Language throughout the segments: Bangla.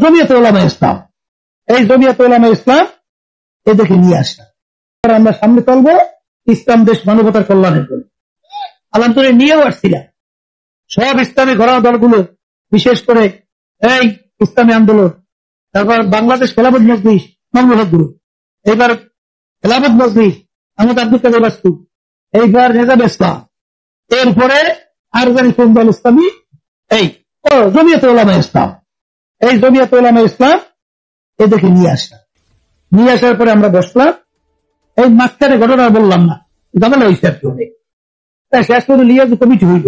জমিয়তে উলামা ইসলাম, এই জমিয়তে উলামা ইসলাম এদেরকে নিয়ে আসলাম, আমরা সামনে চলবো ইসলাম দেশ মানবতার কল্যাণের জন্য। আলহামদুলিল্লাহ নিয়েও আসছিলাম সব ইসলামী ঘোড়া দলগুলো, বিশেষ করে এই ইসলামী আন্দোলন, তারপর বাংলাদেশ খেলাফত মজলিস মামলুক গুরু, এইবার খেলাফত মজলিস আমাদের আব্দুল কাদের বাস্তু, এইবার নেজাম ইসলাম, এরপরে আর জানি কোন দল ইসলামী, এই জমিয়তে উলামা ইসলাম, এই জমিয়তে উলামা ইসলাম এদেরকে নিয়ে আসলাম। নিয়ে আসার পরে আমরা বসলাম, এই মাঝখানে ঘটনা বললাম না, ঝামেলা হয়েছে আর কি অনেক। তাই শেষ করে লিয়াজ কমিটি হইল,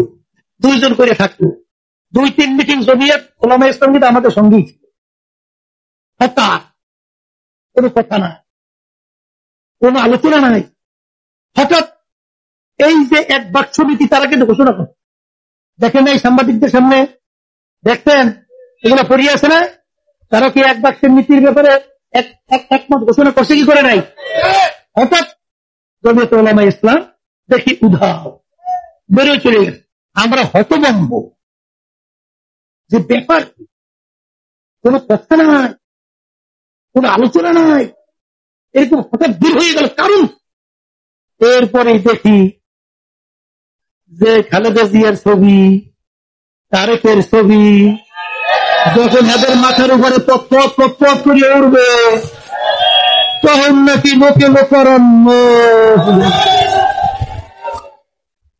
2 জন করে থাকতো, 2-3 মিটিং জমিয়ত উলামা ইসলাম কিন্তু আমাদের সঙ্গেই ছিল। হঠাৎ কোনো কথা নাই, কোনো আলোচনা নাই, হঠাৎ এই যে এক বাক্স নীতি তারা কিন্তু ঘোষণা করে, দেখেন এই সাংবাদিকদের সামনে দেখতেন এগুলো পড়িয়ে আছে না, তারা কি এক বাক্সের নীতির ব্যাপারে একমত ঘোষণা করছে কি করে নাই? হঠাৎ জমিয়তে উলামা ইসলাম দেখি উধাও বেরোয় চলে গেছে। আমরা হতভম্ব যে ব্যাপার, কোন কথা নাই, কোন আলোচনা নাই, এরকম হঠাৎ বের হয়ে গেল কারণ। এরপরে দেখি যে খালেদা জিয়ার ছবি, তারেকের ছবি, যখন এদের মাথার উপরে পপ করিয়ে উঠবে তখন নাকি লোকে লোকারণ্য।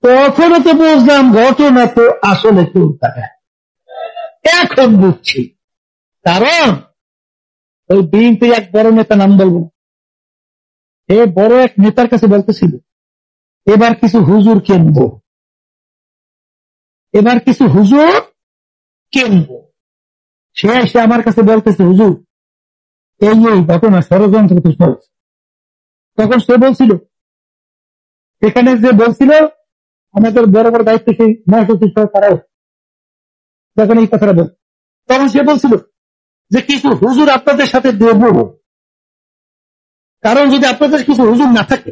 তখনও তো বুঝলাম ঘটনা তো আসলে কেউ থাকে, এখন বুঝছি। কারণ ওই বিএনপির এক বড় নেতা, নাম বলবো, এ বড় এক নেতার কাছে বলতেছিল এবার কিছু হুজুর কিনবো, এবার কিছু হুজুর কিনবো। সে এসে আমার কাছে বলতেছে হুজুর এই ঘটনা ষড়যন্ত্র তো চলছে। তখন সে বলছিল, এখানে যে বলছিল আমাদের বড় বড় দায়িত্ব সেই মহাসচিব সহ তারাও যখন এই কথাটা বল, তখন সে বলছিল যে কিছু হুজুর আপনাদের সাথে দেব, কারণ যদি আপনাদের কিছু হুজুর না থাকে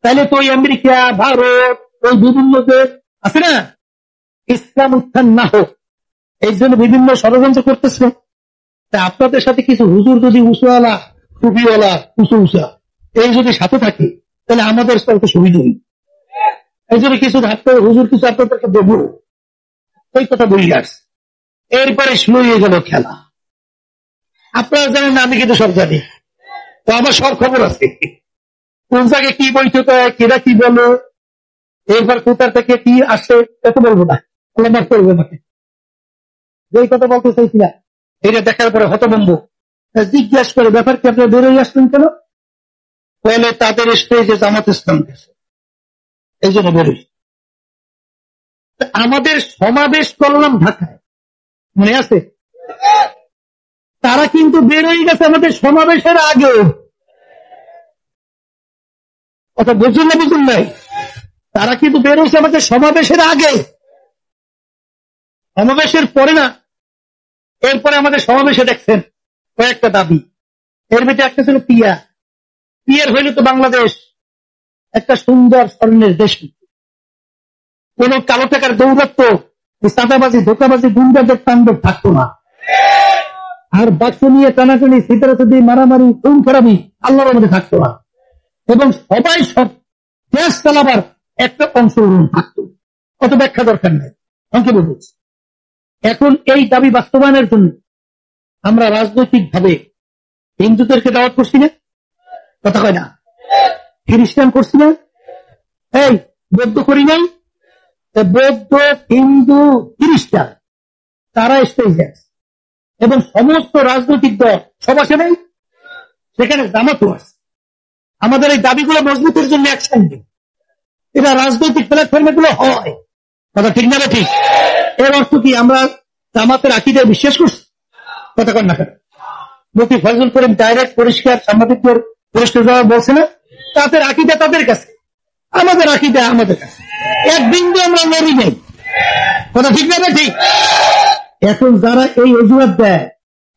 তাহলে তো ওই আমেরিকা, ভারত, ওই বিভিন্ন দেশ আছে না, ইসলাম উত্থান না হোক এই জন্য বিভিন্ন ষড়যন্ত্র করতেছে। তা আপনাদের সাথে কিছু হুজুর যদি উঁচুওয়ালা, টুপিওয়ালা, উঁচা এই যদি সাথে থাকে তাহলে আমাদের একটা সুবিধা হই, এই জন্য কিছু হুজুর কিছু আপনাদেরকে দেব, ওই কথা বলি আসছে। এরপরে শুরু হয়ে গেল খেলা। আপনারা জানেন না, আমি কিন্তু সব জানি, তো আমার সব খবর আছে, কোন জায়গায় কি বৈঠক হয়, কেরা কি বলো, এরপর কোথার থেকে কি আসে, এত বলবো না, মাফ করবো আমাকে। যেই কথা বলতে চাইছিলাম এটা দেখার পরে হতভম্ব, জিজ্ঞাসা করে ব্যাপার কি আপনারা বেরোয় আসলেন কেন? বলে তাদের স্টেজে জামাত ইসলাম গেছে, এই জন্য বেরোই। আমাদের সমাবেশ করলাম ঢাকায়, মনে আছে? তারা কিন্তু বেরোয় গেছে আমাদের সমাবেশের আগে, কথা বুঝুন না বুঝুন নাই, তারা কিন্তু বেরোচ্ছে আমাদের সমাবেশের আগে, সমাবেশের পরে না। এরপরে আমাদের সমাবেশে দেখছেন কয়েকটা দাবি, এর ভিতরে একটা ছিল পিয়ার হইলে তো বাংলাদেশ একটা সুন্দর স্বর্ণের দেশ, কোন কালো টাকার দৌরাত্ম, চাঁদাবাজি, ধোকাবাজি, গুন্ডাদের তাণ্ডব থাকতো না, আর বাক্স নিয়ে টানাটানি, সিতারাতি, মারামারি, খুন খারাপি আল্লাহর মধ্যে থাকতো না, এবং সবাই সব দেশ চালাবার একটা অংশগ্রহণ থাকতো। কত ব্যাখ্যা দরকার নেই, সংক্ষেপে বলছি। এখন এই দাবি বাস্তবায়নের জন্য আমরা রাজনৈতিক ভাবে হিন্দুদেরকে দাওয়াত করছি না, কথা কয় না, খ্রিস্টান করছি না, এই বৌদ্ধ করি নাই, বৌদ্ধ, হিন্দু, খ্রিস্টান তারা স্টেজে আছে, এবং সমস্ত রাজনৈতিক দল সব আসে নাই, সেখানে জামাতও আছে। আমাদের এই দাবিগুলো মজবুতের জন্য অ্যাকশন দিই, এটা রাজনৈতিক প্ল্যাটফর্মে গুলো হয়, কথা ঠিক না? ঠিক। এর অর্থ কি আমরা জামাতের আকীদায় বিশ্বাস করছি? কথা কন না কেন? মুফতি ফজলুল করিম ডাইরেক্ট পরিষ্কার সাংবাদিকদের প্রশ্ন জবাব বলছে না, তাদের আকীদা তাদের কাছে, আমাদের আকীদা আমাদের কাছে, এক বিন্দু আমরা নড়ি নেই, কথা ঠিক না? ঠিক। এখন যারা এই অজুহাত দেয়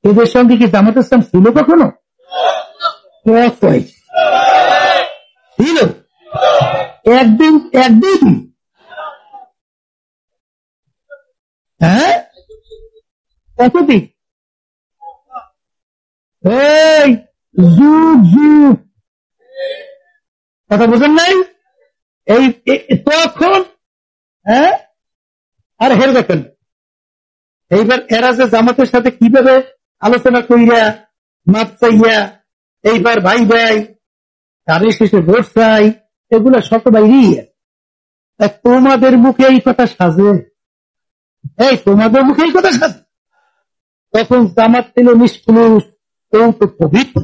এদের সঙ্গে কি জামাত ইসলাম ছিল কখনো? ছিল একদিন, হ্যাঁ, কতদিন? এই যুগ যুগ কথা বোঝেন নাই? এই তখন হ্যাঁ আর হের দেখেন এইবার এরা যে জামাতের সাথে কিভাবে আলোচনা কইরা মাপ চাইয়া এইবার ভাই ভাই তাদের শেষে ভোট চাই, এগুলা শত বাইরে তোমাদের মুখে এই কথা সাজে? এই তোমাদের মুখে এই কথা সাজে? তখন জামাত ছিল নিষ্কুল, কেউ তো পবিত্র।